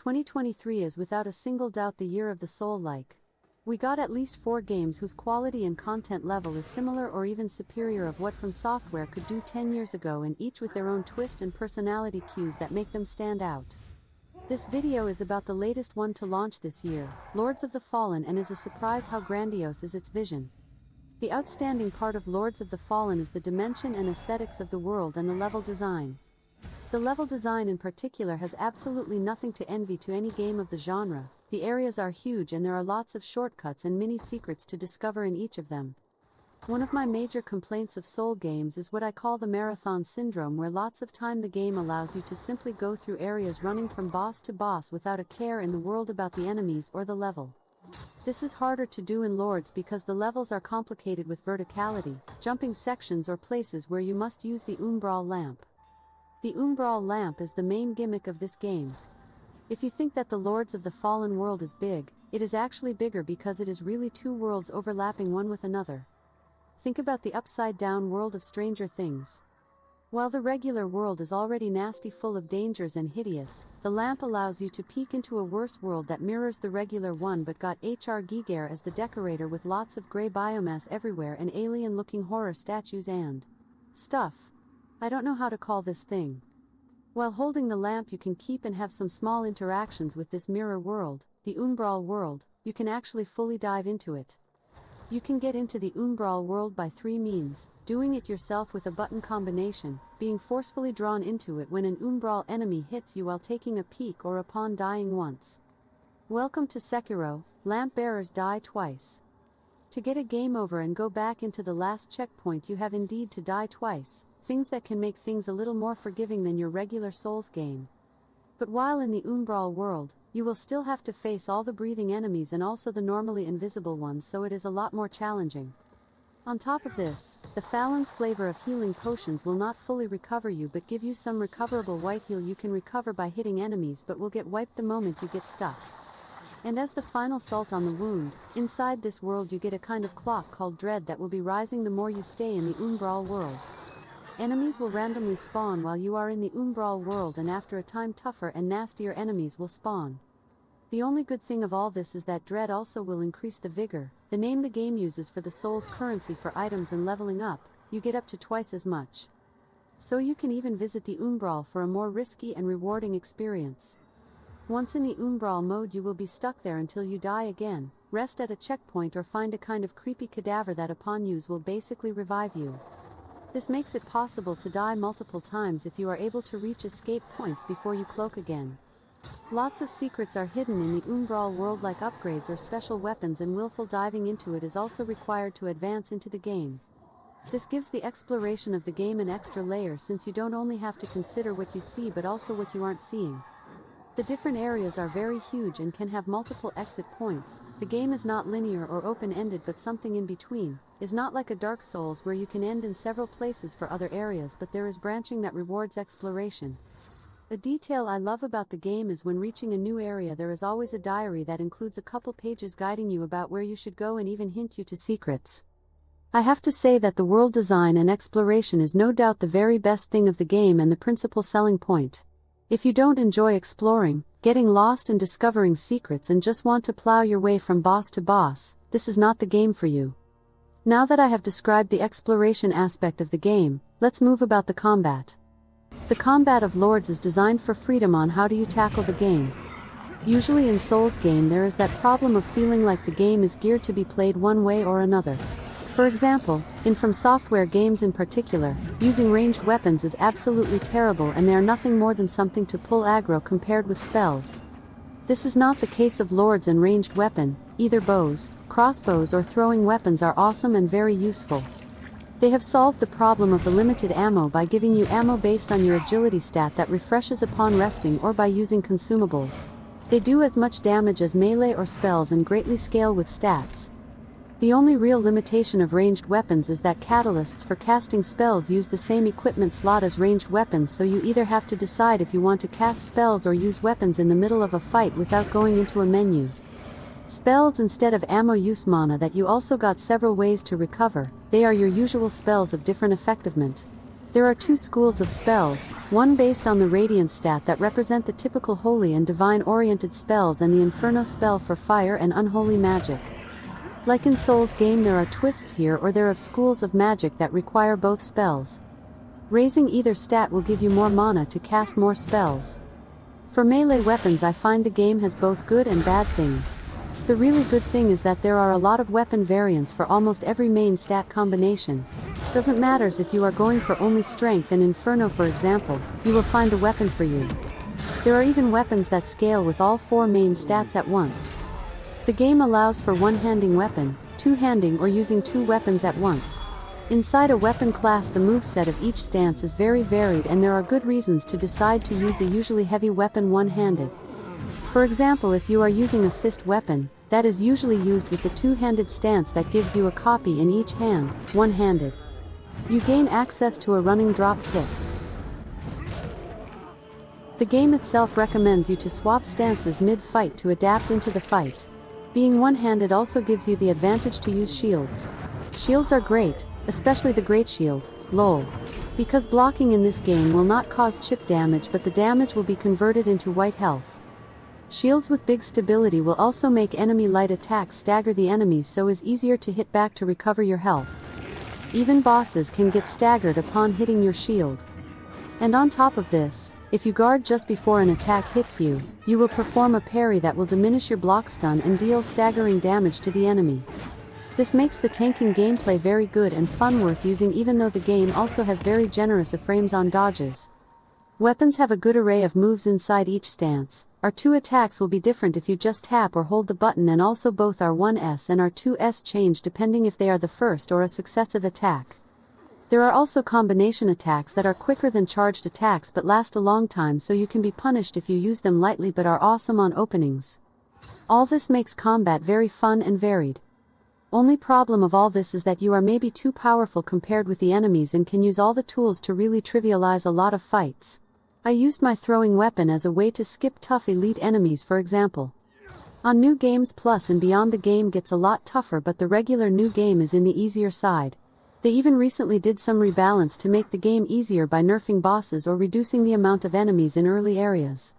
2023 is without a single doubt the year of the soul-like. We got at least 4 games whose quality and content level is similar or even superior of what From Software could do 10 years ago, and each with their own twist and personality cues that make them stand out. This video is about the latest one to launch this year, Lords of the Fallen, and is a surprise how grandiose is its vision. The outstanding part of Lords of the Fallen is the dimension and aesthetics of the world and the level design. The level design in particular has absolutely nothing to envy to any game of the genre. The areas are huge and there are lots of shortcuts and mini secrets to discover in each of them. One of my major complaints of Soul games is what I call the marathon syndrome, where lots of time the game allows you to simply go through areas running from boss to boss without a care in the world about the enemies or the level. This is harder to do in Lords because the levels are complicated with verticality, jumping sections or places where you must use the Umbral Lamp. The Umbral Lamp is the main gimmick of this game. If you think that the Lords of the Fallen world is big, it is actually bigger because it is really 2 worlds overlapping one with another. Think about the upside-down world of Stranger Things. While the regular world is already nasty, full of dangers and hideous, the lamp allows you to peek into a worse world that mirrors the regular one but got Hr. Giger as the decorator, with lots of grey biomass everywhere and alien-looking horror statues and stuff. I don't know how to call this thing. While holding the lamp you can keep and have some small interactions with this mirror world, the Umbral World. You can actually fully dive into it. You can get into the Umbral World by 3 means: doing it yourself with a button combination, being forcefully drawn into it when an Umbral enemy hits you while taking a peek, or upon dying once. Welcome to Sekiro, lamp bearers die twice. To get a game over and go back into the last checkpoint you have indeed to die twice, things that can make things a little more forgiving than your regular Souls game. But while in the Umbral World, you will still have to face all the breathing enemies and also the normally invisible ones, so it is a lot more challenging. On top of this, the Fallen's flavor of healing potions will not fully recover you but give you some recoverable white heal you can recover by hitting enemies, but will get wiped the moment you get stuck. And as the final salt on the wound, inside this world you get a kind of clock called Dread that will be rising the more you stay in the Umbral World. Enemies will randomly spawn while you are in the Umbral World, and after a time tougher and nastier enemies will spawn. The only good thing of all this is that Dread also will increase the vigor, the name the game uses for the soul's currency for items, and leveling up, you get up to twice as much. So you can even visit the Umbral for a more risky and rewarding experience. Once in the Umbral mode you will be stuck there until you die again, rest at a checkpoint, or find a kind of creepy cadaver that upon use will basically revive you. This makes it possible to die multiple times if you are able to reach escape points before you cloak again. Lots of secrets are hidden in the Umbral World, like upgrades or special weapons, and willful diving into it is also required to advance into the game. This gives the exploration of the game an extra layer, since you don't only have to consider what you see but also what you aren't seeing. The different areas are very huge and can have multiple exit points. The game is not linear or open-ended but something in between, is not like a Dark Souls where you can end in several places for other areas, but there is branching that rewards exploration. A detail I love about the game is when reaching a new area there is always a diary that includes a couple pages guiding you about where you should go and even hint you to secrets. I have to say that the world design and exploration is no doubt the very best thing of the game and the principal selling point. If you don't enjoy exploring, getting lost and discovering secrets, and just want to plow your way from boss to boss, this is not the game for you. Now that I have described the exploration aspect of the game, let's move about the combat. The combat of Lords is designed for freedom on how do you tackle the game. Usually in Souls game there is that problem of feeling like the game is geared to be played one way or another. For example, in From Software games in particular, using ranged weapons is absolutely terrible and they are nothing more than something to pull aggro compared with spells. This is not the case of Lords, and ranged weapon, either bows, crossbows or throwing weapons, are awesome and very useful. They have solved the problem of the limited ammo by giving you ammo based on your agility stat that refreshes upon resting, or by using consumables. They do as much damage as melee or spells and greatly scale with stats. The only real limitation of ranged weapons is that catalysts for casting spells use the same equipment slot as ranged weapons, so you either have to decide if you want to cast spells or use weapons in the middle of a fight without going into a menu. Spells instead of ammo use mana that you also got several ways to recover. They are your usual spells of different effectivement. There are two schools of spells, one based on the Radiant stat that represent the typical holy and divine-oriented spells and the Inferno spell for fire and unholy magic. Like in Souls game, there are twists here, or there are schools of magic that require both spells. Raising either stat will give you more mana to cast more spells. For melee weapons, I find the game has both good and bad things. The really good thing is that there are a lot of weapon variants for almost every main stat combination. Doesn't matter if you are going for only strength and Inferno for example, you will find the weapon for you. There are even weapons that scale with all four main stats at once. The game allows for one-handing weapon, two-handing, or using two weapons at once. Inside a weapon class, the moveset of each stance is very varied, and there are good reasons to decide to use a usually heavy weapon one-handed. For example, if you are using a fist weapon, that is usually used with the two-handed stance that gives you a copy in each hand, one-handed. You gain access to a running drop kick. The game itself recommends you to swap stances mid-fight to adapt into the fight. Being one-handed also gives you the advantage to use shields. Shields are great, especially the Great Shield, lol. Because blocking in this game will not cause chip damage, but the damage will be converted into white health. Shields with big stability will also make enemy light attacks stagger the enemies, so is easier to hit back to recover your health. Even bosses can get staggered upon hitting your shield. And on top of this, if you guard just before an attack hits you, you will perform a parry that will diminish your block stun and deal staggering damage to the enemy. This makes the tanking gameplay very good and fun, worth using, even though the game also has very generous frames on dodges. Weapons have a good array of moves inside each stance. R2 attacks will be different if you just tap or hold the button, and also both R1S and R2S change depending if they are the first or a successive attack. There are also combination attacks that are quicker than charged attacks but last a long time, so you can be punished if you use them lightly, but are awesome on openings. All this makes combat very fun and varied. Only problem of all this is that you are maybe too powerful compared with the enemies and can use all the tools to really trivialize a lot of fights. I used my throwing weapon as a way to skip tough elite enemies, for example. On New Games Plus and beyond, the game gets a lot tougher, but the regular New Game is in the easier side. They even recently did some rebalance to make the game easier by nerfing bosses or reducing the amount of enemies in early areas.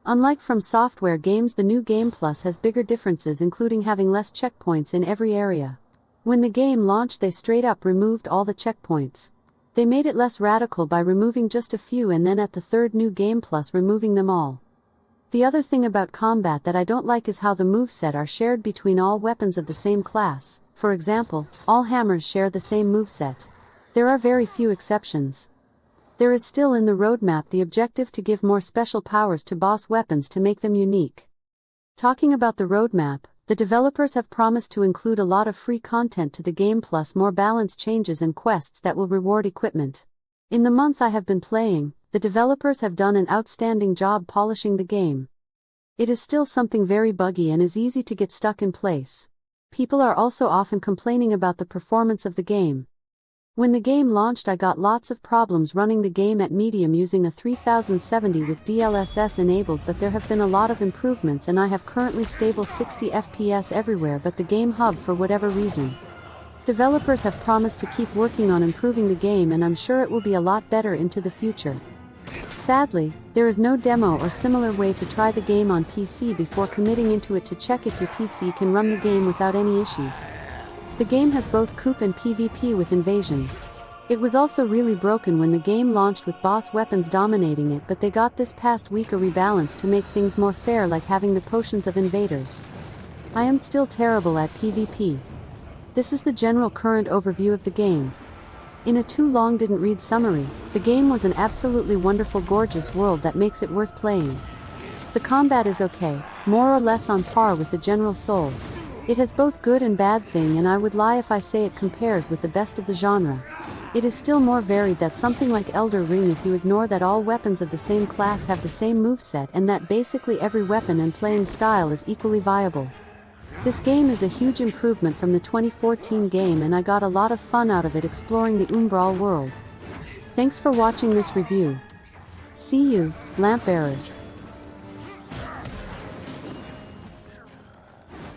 Unlike From Software games, the New Game Plus has bigger differences, including having less checkpoints in every area. When the game launched, they straight up removed all the checkpoints. They made it less radical by removing just a few, and then at the third New Game Plus removing them all. The other thing about combat that I don't like is how the moveset are shared between all weapons of the same class. For example, all hammers share the same moveset. There are very few exceptions. There is still in the roadmap the objective to give more special powers to boss weapons to make them unique. Talking about the roadmap, the developers have promised to include a lot of free content to the game, plus more balance changes and quests that will reward equipment. In the month I have been playing, the developers have done an outstanding job polishing the game. It is still something very buggy and is easy to get stuck in place. People are also often complaining about the performance of the game. When the game launched, I got lots of problems running the game at medium using a 3070 with DLSS enabled, but there have been a lot of improvements and I have currently stable 60 FPS everywhere but the game hub for whatever reason. Developers have promised to keep working on improving the game, and I'm sure it will be a lot better into the future. Sadly, there is no demo or similar way to try the game on PC before committing into it to check if your PC can run the game without any issues. The game has both Coop and PvP with invasions. It was also really broken when the game launched with boss weapons dominating it, but they got this past week a rebalance to make things more fair, like having the potions of invaders. I am still terrible at PvP. This is the general current overview of the game. In a too long didn't read summary, the game was an absolutely wonderful, gorgeous world that makes it worth playing. The combat is okay, more or less on par with the general Soul. It has both good and bad thing, and I would lie if I say it compares with the best of the genre. It is still more varied than something like Elder Ring if you ignore that all weapons of the same class have the same moveset and that basically every weapon and playing style is equally viable. This game is a huge improvement from the 2014 game, and I got a lot of fun out of it exploring the Umbral World. Thanks for watching this review. See you, lamp bearers.